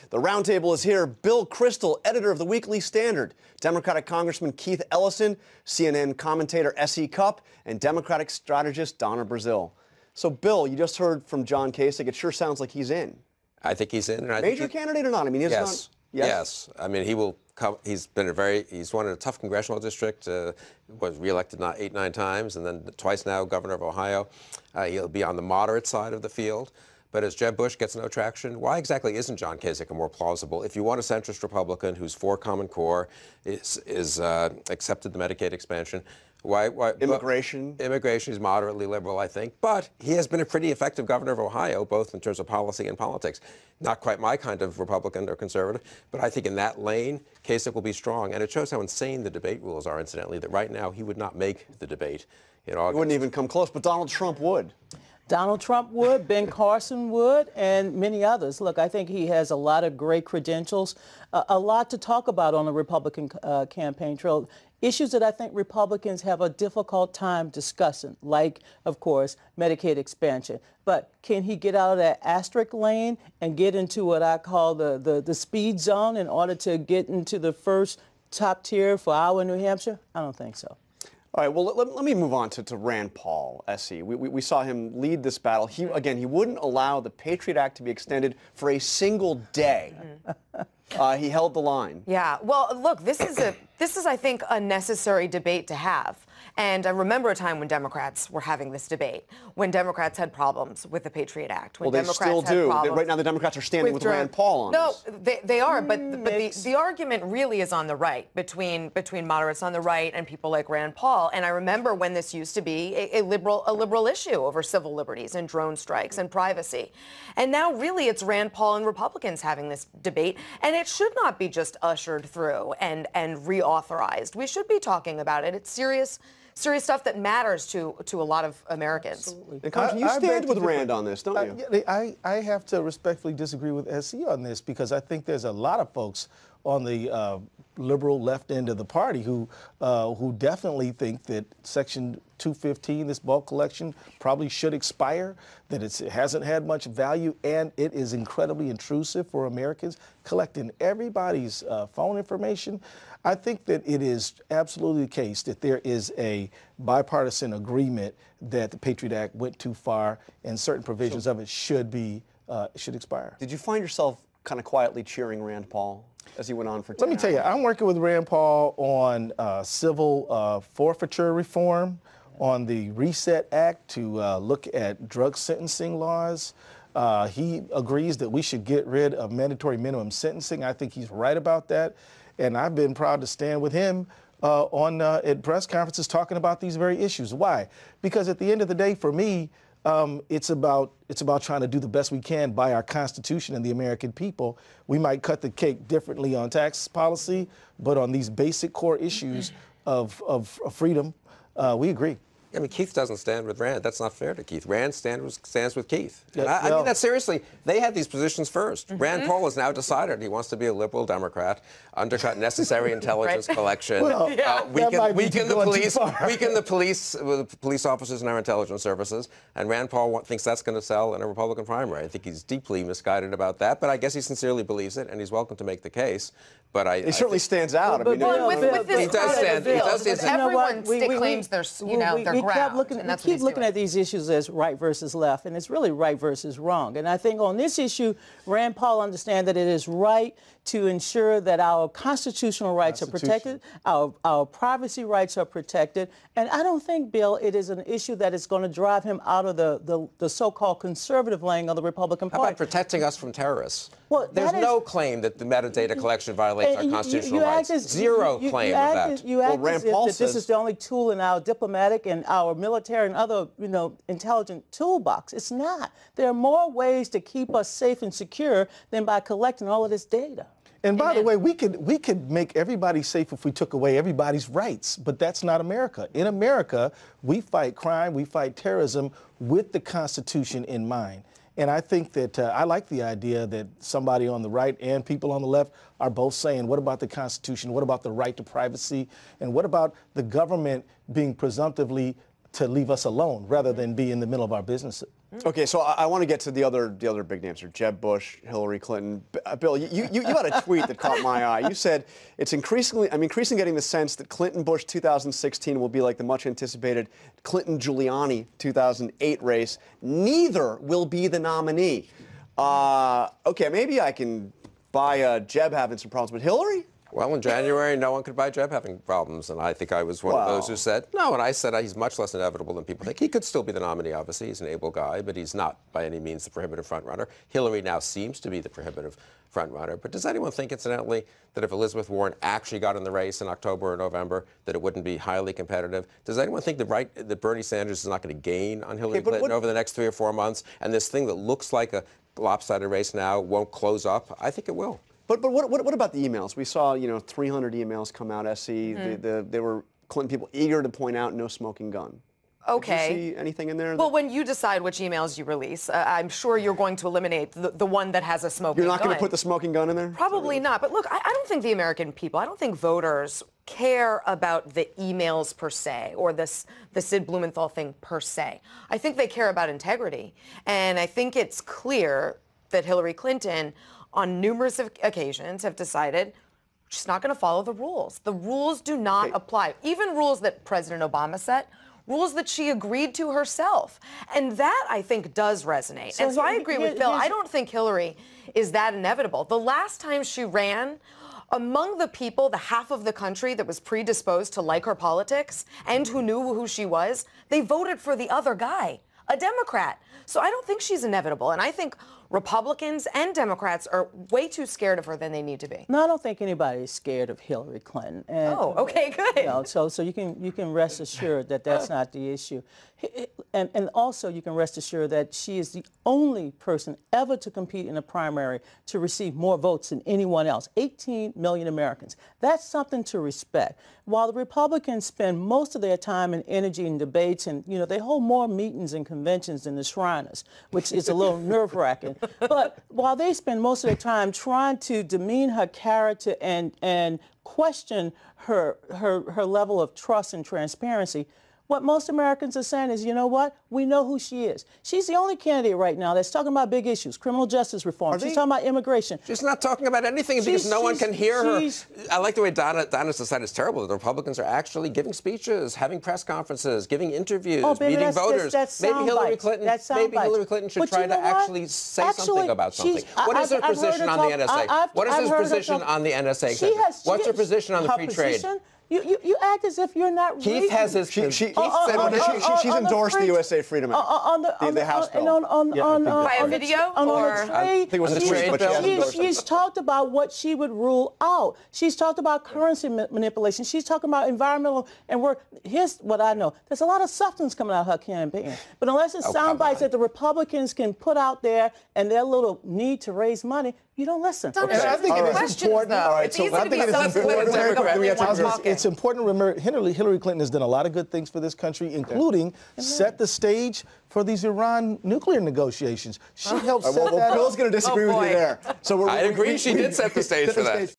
The Roundtable is here. Bill Kristol, editor of the Weekly Standard, Democratic Congressman Keith Ellison, CNN commentator S.E. Cupp, and Democratic strategist Donna Brazile. So, Bill, you just heard from John Kasich. It sure sounds like he's in. I think he's in. And Major candidate or not? I mean, he's yes. Not. Yes. I mean, he will come. He's won in a tough congressional district. Was reelected 8, 9 times, and then twice now governor of Ohio. He'll be on the moderate side of the field. But as Jeb Bush gets no traction, why exactly isn't John Kasich a more plausible? If you want a centrist Republican who's for Common Core, is accepted the Medicaid expansion, why immigration? Immigration is moderately liberal, I think. But he has been a pretty effective governor of Ohio, both in terms of policy and politics. Not quite my kind of Republican or conservative, but I think in that lane, Kasich will be strong. And it shows how insane the debate rules are, incidentally, that right now he would not make the debate in August. He wouldn't even come close, but Donald Trump would. Donald Trump would, Ben Carson would, and many others. Look, I think he has a lot of great credentials, a lot to talk about on the Republican campaign trail. Issues that I think Republicans have a difficult time discussing, like, of course, Medicaid expansion. But can he get out of that asterisk lane and get into what I call the speed zone in order to get into the first top tier for Iowa and New Hampshire? I don't think so. All right, well, let me move on to Rand Paul, S.E. We saw him lead this battle. He wouldn't allow the Patriot Act to be extended for a single day. He held the line. Yeah, well, look, this is, I think, a necessary debate to have. And I remember a time when Democrats were having this debate, when Democrats had problems with the Patriot Act. When well, they still do. Right now, the Democrats are standing with Rand Paul on this. No, they are, but the argument really is on the right, between moderates on the right and people like Rand Paul. And I remember when this used to be a liberal issue over civil liberties and drone strikes and privacy. And now, really, it's Rand Paul and Republicans having this debate. And it should not be just ushered through and reauthorized. We should be talking about it. It's serious stuff that matters to a lot of Americans. And you stand with Rand on this, don't you? I have to respectfully disagree with SC on this, because I think there's a lot of folks on the liberal left end of the party who definitely think that Section 215, this bulk collection, probably should expire, that it hasn't had much value, and it is incredibly intrusive for Americans, collecting everybody's phone information. I think that it is absolutely the case that there is a bipartisan agreement that the Patriot Act went too far, and certain provisions of it should expire. Did you find yourself kind of quietly cheering Rand Paul as he went on for 10 Let me tell you, I'm working with Rand Paul on civil forfeiture reform, on the Reset Act to look at drug sentencing laws. He agrees that we should get rid of mandatory minimum sentencing. I think he's right about that. And I've been proud to stand with him at press conferences talking about these very issues. Why? Because at the end of the day, for me, it's about trying to do the best we can by our Constitution and the American people. We might cut the cake differently on tax policy, but on these basic core issues of freedom, we agree. I mean, Keith doesn't stand with Rand. That's not fair to Keith. Rand stands with Keith. And Yeah, I mean that seriously. They had these positions first. Rand Paul has now decided he wants to be a liberal Democrat, undercut necessary intelligence collection, weaken the police officers in our intelligence services. And Rand Paul thinks that's going to sell in a Republican primary. I think he's deeply misguided about that, but I guess he sincerely believes it, and he's welcome to make the case. But it certainly stands out. With this everyone claims their ground. We keep looking at these issues as right versus left, and it's really right versus wrong. And I think on this issue, Rand Paul understands that it is right to ensure that our constitutional rights are protected, our privacy rights are protected. And I don't think, Bill, it is an issue that is going to drive him out of the so-called conservative lane of the Republican Party. How about protecting us from terrorists? Well, there's no claim that the metadata collection violates our constitutional rights. Zero claim of that. You act as if that this is the only tool in our diplomatic and our military and other, intelligent toolbox. It's not. There are more ways to keep us safe and secure than by collecting all of this data. And by the way, we could make everybody safe if we took away everybody's rights, but that's not America. In America, we fight crime, we fight terrorism with the Constitution in mind. And I think that I like the idea that somebody on the right and people on the left are both saying, what about the Constitution? What about the right to privacy? And what about the government being presumptively to leave us alone rather than be in the middle of our business. Okay, so I want to get to the other big names here: Jeb Bush, Hillary Clinton. Bill, you had a tweet that caught my eye. You said I'm increasingly getting the sense that Clinton-Bush 2016 will be like the much anticipated Clinton-Giuliani 2008 race. Neither will be the nominee. Okay, maybe I can buy Jeb having some problems, but Hillary? Well, in January, no one could buy Jeb having problems, and I think I was one of those who said no, and I said he's much less inevitable than people think. He could still be the nominee, obviously. He's an able guy, but he's not by any means the prohibitive frontrunner. Hillary now seems to be the prohibitive frontrunner, but does anyone think, incidentally, that if Elizabeth Warren actually got in the race in October or November, that it wouldn't be highly competitive? Does anyone think that Bernie Sanders is not going to gain on Hillary Clinton over the next 3 or 4 months, and this thing that looks like a lopsided race now won't close up? I think it will. But what about the emails? We saw 300 emails come out. There were Clinton people eager to point out no smoking gun. Okay. Did you see anything in there? Well, when you decide which emails you release, I'm sure you're going to eliminate the one that has a smoking gun. You're not going to put the smoking gun in there? Probably not. But look, I don't think the American people, I don't think voters care about the emails per se or the Sid Blumenthal thing per se. I think they care about integrity. And I think it's clear that Hillary Clinton, on numerous occasions, have decided she's not going to follow the rules. The rules do not apply. Even rules that President Obama set, rules that she agreed to herself. And that, I think, does resonate. So I agree with Bill. I don't think Hillary is that inevitable. The last time she ran, among the people, the half of the country that was predisposed to like her politics and who knew who she was, they voted for the other guy, a Democrat. So I don't think she's inevitable. And I think Republicans and Democrats are way too scared of her than they need to be. No, I don't think anybody is scared of Hillary Clinton. And, okay, good. So you can rest assured that that's not the issue. And also you can rest assured that she is the only person ever to compete in a primary to receive more votes than anyone else, 18 million Americans. That's something to respect. While the Republicans spend most of their time and energy in debates and, they hold more meetings and conventions than the Shriners, which is a little nerve-wracking. But while they spend most of their time trying to demean her character and question her level of trust and transparency, what most Americans are saying is, you know what? We know who she is. She's the only candidate right now that's talking about big issues, criminal justice reform. She's talking about immigration. She's not talking about anything because no one can hear her. I like the way Donna's decided it's terrible. The Republicans are actually giving speeches, having press conferences, giving interviews, meeting voters. Maybe Hillary Clinton should try to actually say something about something. What is her position on the NSA? What is her position on the NSA? What's her position on the free trade? You act as if you're not reading. Keith has his. She's endorsed the USA Freedom Act. The House bill. By a video or? I think it was a trade, but she's talked about what she would rule out. She's talked about currency manipulation. She's talking about environmental and work. Here's what I know. There's a lot of substance coming out of her campaign. But unless it's sound bites that the Republicans can put out there and their little need to raise money, you don't listen. I think it is important. It's easy to be self-critical. It's important to remember Hillary Clinton has done a lot of good things for this country, including set the stage for these Iran nuclear negotiations. She helped set that up. Bill's going to disagree with you there. I agree. She did set the stage for that.